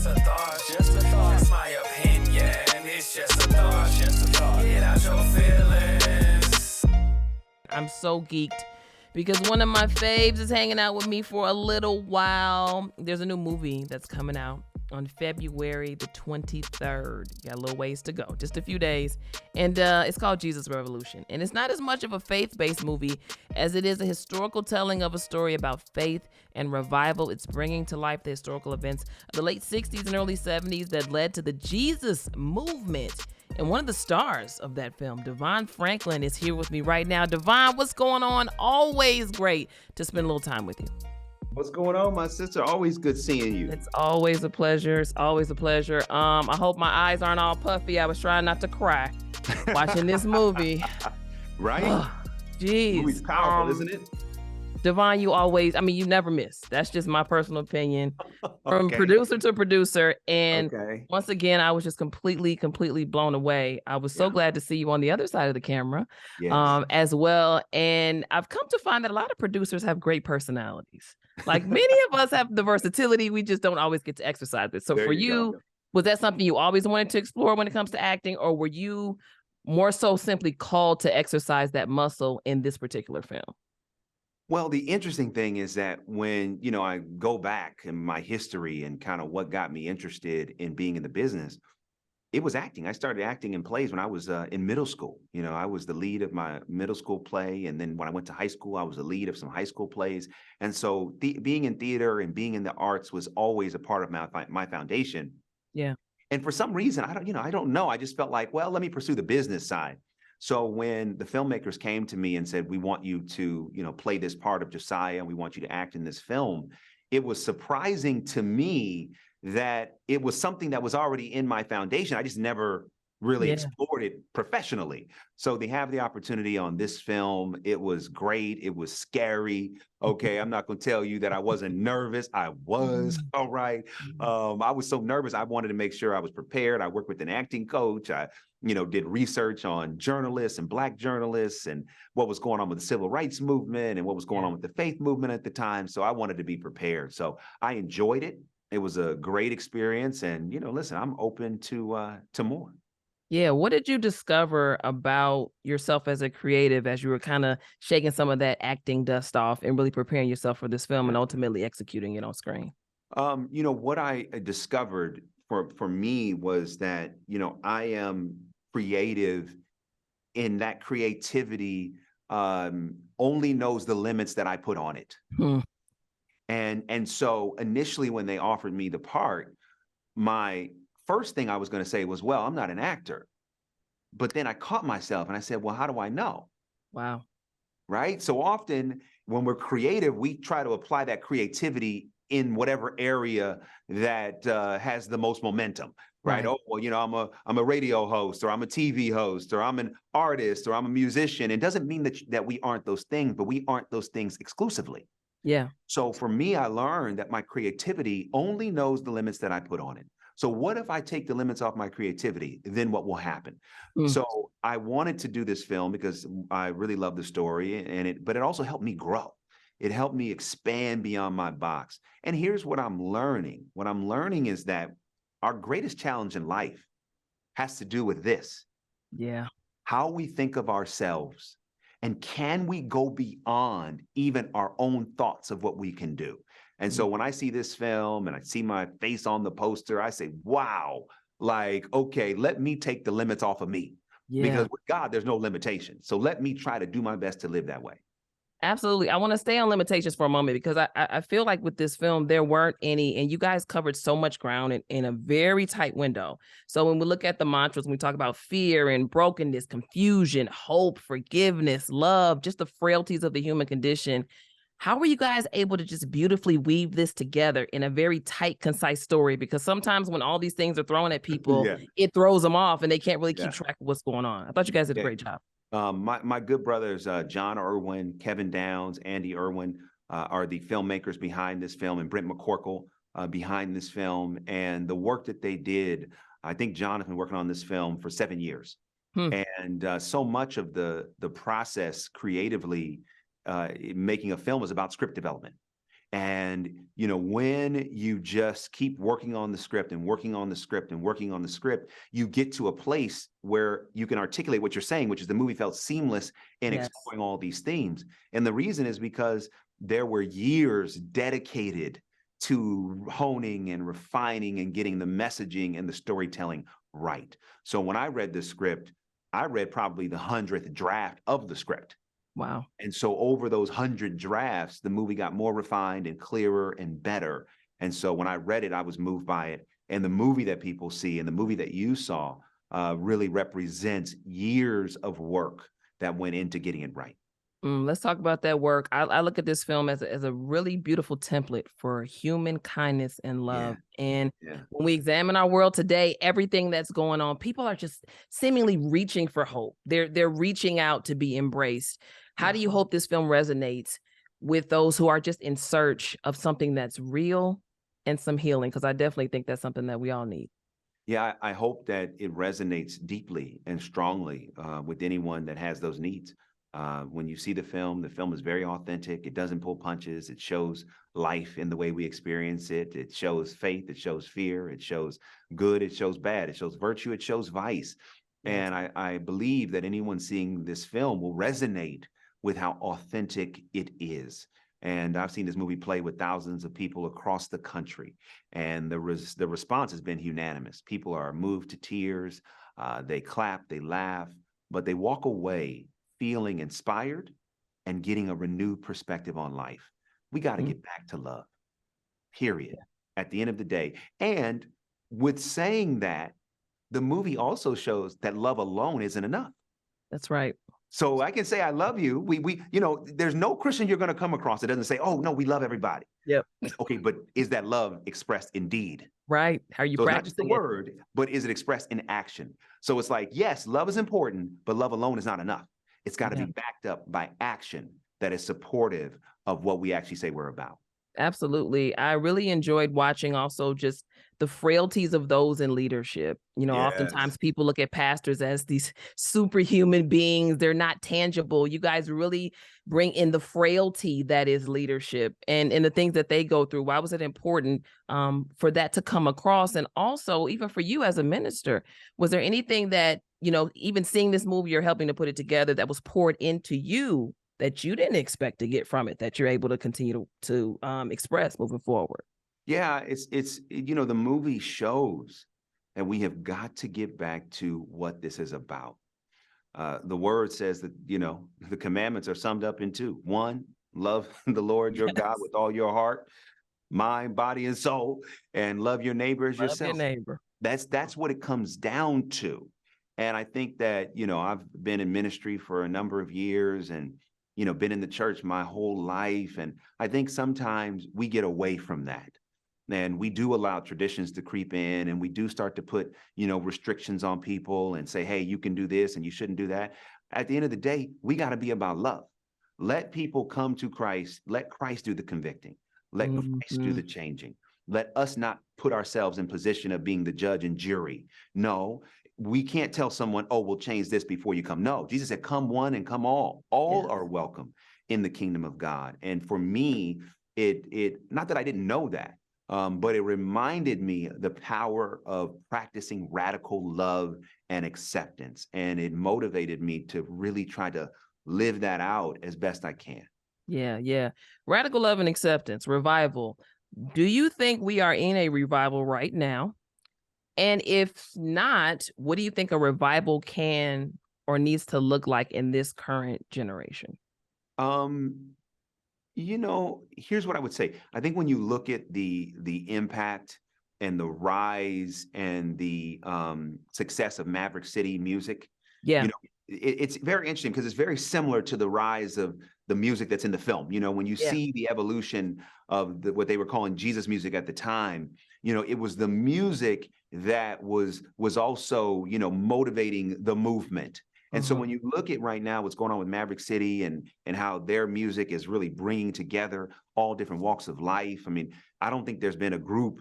just a thought, just a thought. That's my opinion. It's just a thought, just a thought. Get out your feelings. I'm so geeked because one of my faves is hanging out with me for a little while. There's a new movie that's coming out on February the 23rd. Got a little ways to go, just a few days. And it's called Jesus Revolution. And it's not as much of a faith-based movie as it is a historical telling of a story about faith and revival. It's bringing to life the historical events of the late 60s and early 70s that led to the Jesus movement. And one of the stars of that film, DeVon Franklin, is here with me right now. DeVon, what's going on? Always great to spend a little time with you. What's going on, my sister? Always good seeing you. It's always a pleasure. It's always a pleasure. I hope my eyes aren't all puffy. I was trying not to cry watching this movie. Right? Jeez. The movie's powerful, isn't it? DeVon, you never miss. That's just my personal opinion. From producer to producer. And once again, I was just completely blown away. I was so glad to see you on the other side of the camera as well. And I've come to find that a lot of producers have great personalities. Like many of us have the versatility. We just don't always get to exercise it. So for you, was that something you always wanted to explore when it comes to acting? Or were you more so simply called to exercise that muscle in this particular film? Well, the interesting thing is that when, I go back in my history and kind of what got me interested in being in the business, it was acting. I started acting in plays when I was in middle school. I was the lead of my middle school play. And then when I went to high school, I was the lead of some high school plays. And so being in theater and being in the arts was always a part of my foundation. Yeah. And for some reason, I don't know. I just felt like, well, let me pursue the business side. So when the filmmakers came to me and said, we want you to, play this part of Josiah, and we want you to act in this film, it was surprising to me that it was something that was already in my foundation. I just never really explored it professionally. So they have the opportunity on this film. It was great. It was scary. Okay, I'm not going to tell you that I wasn't nervous. I was, all right. I was so nervous. I wanted to make sure I was prepared. I worked with an acting coach. I did research on journalists and Black journalists and what was going on with the civil rights movement and what was going on with the faith movement at the time. So I wanted to be prepared. So I enjoyed it. It was a great experience. And, listen, I'm open to more. Yeah. What did you discover about yourself as a creative as you were kind of shaking some of that acting dust off and really preparing yourself for this film and ultimately executing it on screen? What I discovered for me was that, I am creative in that creativity only knows the limits that I put on it. And so initially when they offered me the part, my first thing I was going to say was, well, I'm not an actor. But then I caught myself and I said, well, how do I know? Wow. Right? So often when we're creative, we try to apply that creativity in whatever area that has the most momentum. Right. Oh, well, I'm a radio host, or I'm a TV host, or I'm an artist, or I'm a musician. It doesn't mean that we aren't those things, but we aren't those things exclusively. Yeah. So for me, I learned that my creativity only knows the limits that I put on it. So what if I take the limits off my creativity? Then what will happen? So I wanted to do this film because I really love the story, but it also helped me grow. It helped me expand beyond my box. And here's what I'm learning. What I'm learning is that our greatest challenge in life has to do with this. Yeah. How we think of ourselves. And can we go beyond even our own thoughts of what we can do? And so when I see this film and I see my face on the poster, I say, wow, okay, let me take the limits off of me. Yeah. Because with God, there's no limitation. So let me try to do my best to live that way. Absolutely. I want to stay on limitations for a moment because I feel like with this film, there weren't any, and you guys covered so much ground in a very tight window. So when we look at the mantras, when we talk about fear and brokenness, confusion, hope, forgiveness, love, just the frailties of the human condition, how were you guys able to just beautifully weave this together in a very tight, concise story? Because sometimes when all these things are thrown at people, it throws them off and they can't really keep track of what's going on. I thought you guys did a great job. My good brothers, John Irwin, Kevin Downs, Andy Irwin, are the filmmakers behind this film, and Brent McCorkle behind this film. And the work that they did, I think John has been working on this film for 7 years. And so much of the process creatively making a film is about script development. And, when you just keep working on the script and working on the script and working on the script, you get to a place where you can articulate what you're saying, which is the movie felt seamless in Yes. exploring all these themes. And the reason is because there were years dedicated to honing and refining and getting the messaging and the storytelling right. So when I read the script, I read probably the 100th draft of the script. Wow. And so over those 100 drafts, the movie got more refined and clearer and better. And so when I read it, I was moved by it. And the movie that people see and the movie that you saw really represents years of work that went into getting it right. Let's talk about that work. I look at this film as a really beautiful template for human kindness and love. And Yeah. when we examine our world today, everything that's going on, people are just seemingly reaching for hope. They're reaching out to be embraced. How do you hope this film resonates with those who are just in search of something that's real and some healing? Because I definitely think that's something that we all need. Yeah, I hope that it resonates deeply and strongly with anyone that has those needs. When you see the film is very authentic. It doesn't pull punches. It shows life in the way we experience it. It shows faith. It shows fear. It shows good. It shows bad. It shows virtue. It shows vice. Yes. And I believe that anyone seeing this film will resonate with how authentic it is. And I've seen this movie play with thousands of people across the country, and the response has been unanimous. People are moved to tears. They clap, they laugh, but they walk away feeling inspired and getting a renewed perspective on life. We got to get back to love, period, at the end of the day. And with saying that, the movie also shows that love alone isn't enough. That's right. So I can say I love you. There's no Christian you're going to come across that doesn't say, "Oh no, we love everybody." Yep. Okay, but is that love expressed in deed? Right. How are you So it's not just the practicing it? word, but is it expressed in action? So it's like, yes, love is important, but love alone is not enough. It's got to Yeah. be backed up by action that is supportive of what we actually say we're about. Absolutely. I really enjoyed watching also just the frailties of those in leadership. Oftentimes people look at pastors as these superhuman beings. They're not tangible. You guys really bring in the frailty that is leadership and the things that they go through. Why was it important for that to come across? And also, even for you as a minister, was there anything that, even seeing this movie or helping to put it together that was poured into you that you didn't expect to get from it, that you're able to continue to express moving forward? Yeah, it's the movie shows that we have got to get back to what this is about. The word says that, the commandments are summed up in two. One, love the Lord your God with all your heart, mind, body, and soul, and love your neighbor as Love yourself. your neighbor. That's what it comes down to. And I think that, I've been in ministry for a number of years and, been in the church my whole life. And I think sometimes we get away from that. And we do allow traditions to creep in, and we do start to put, restrictions on people and say, hey, you can do this and you shouldn't do that. At the end of the day, we got to be about love. Let people come to Christ. Let Christ do the convicting. Let Christ do the changing. Let us not put ourselves in position of being the judge and jury. No, we can't tell someone, oh, we'll change this before you come. No, Jesus said, come one and come all. All are welcome in the kingdom of God. And for me, it not that I didn't know that, but it reminded me the power of practicing radical love and acceptance. And it motivated me to really try to live that out as best I can. Yeah. Radical love and acceptance, revival. Do you think we are in a revival right now? And if not, what do you think a revival can or needs to look like in this current generation? Here's what I would say. I think when you look at the impact and the rise and the success of Maverick City music, it's very interesting because it's very similar to the rise of the music that's in the film. When you see the evolution of what they were calling Jesus music at the time, it was the music that was also, motivating the movement. And so when you look at right now what's going on with Maverick City and how their music is really bringing together all different walks of life, I mean, I don't think there's been a group,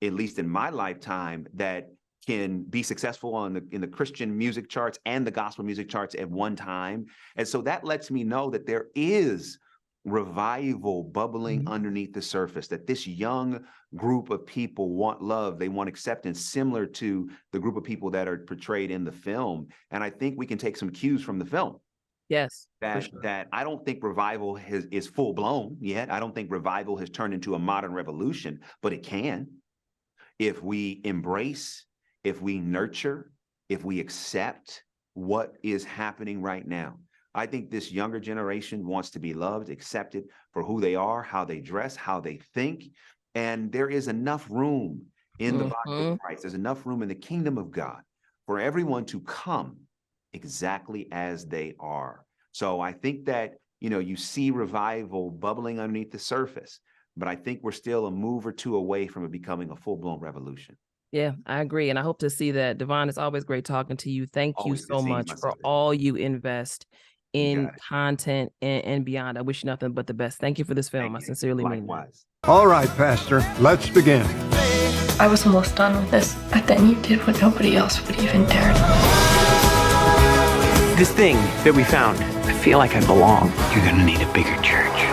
at least in my lifetime, that can be successful in the Christian music charts and the gospel music charts at one time. And so that lets me know that there is revival bubbling underneath the surface, that this young group of people want love, they want acceptance, similar to the group of people that are portrayed in the film. And I think we can take some cues from the film. Yes, That I don't think revival is full blown yet. I don't think revival has turned into a modern revolution, but it can. If we embrace, if we nurture, if we accept what is happening right now. I think this younger generation wants to be loved, accepted for who they are, how they dress, how they think. And there is enough room in the body of Christ. There's enough room in the kingdom of God for everyone to come exactly as they are. So I think that, you see revival bubbling underneath the surface, but I think we're still a move or two away from it becoming a full-blown revolution. Yeah, I agree. And I hope to see that. DeVon, it's always great talking to you. Thank you Always good so seeing you, much my for sister. all you invest You in got it. content and beyond. I wish you nothing but the best. Thank you for this film. Thank I you. sincerely mean that. Likewise. All right, Pastor, let's begin. I was almost done with this, but then you did what nobody else would even dare. This thing that we found, I feel like I belong. You're gonna need a bigger church.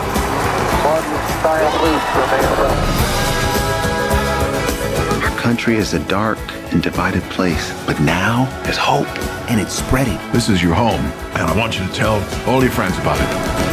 Our country is a dark and divided place, but now there's hope, and it's spreading. This is your home, and I want you to tell all your friends about it.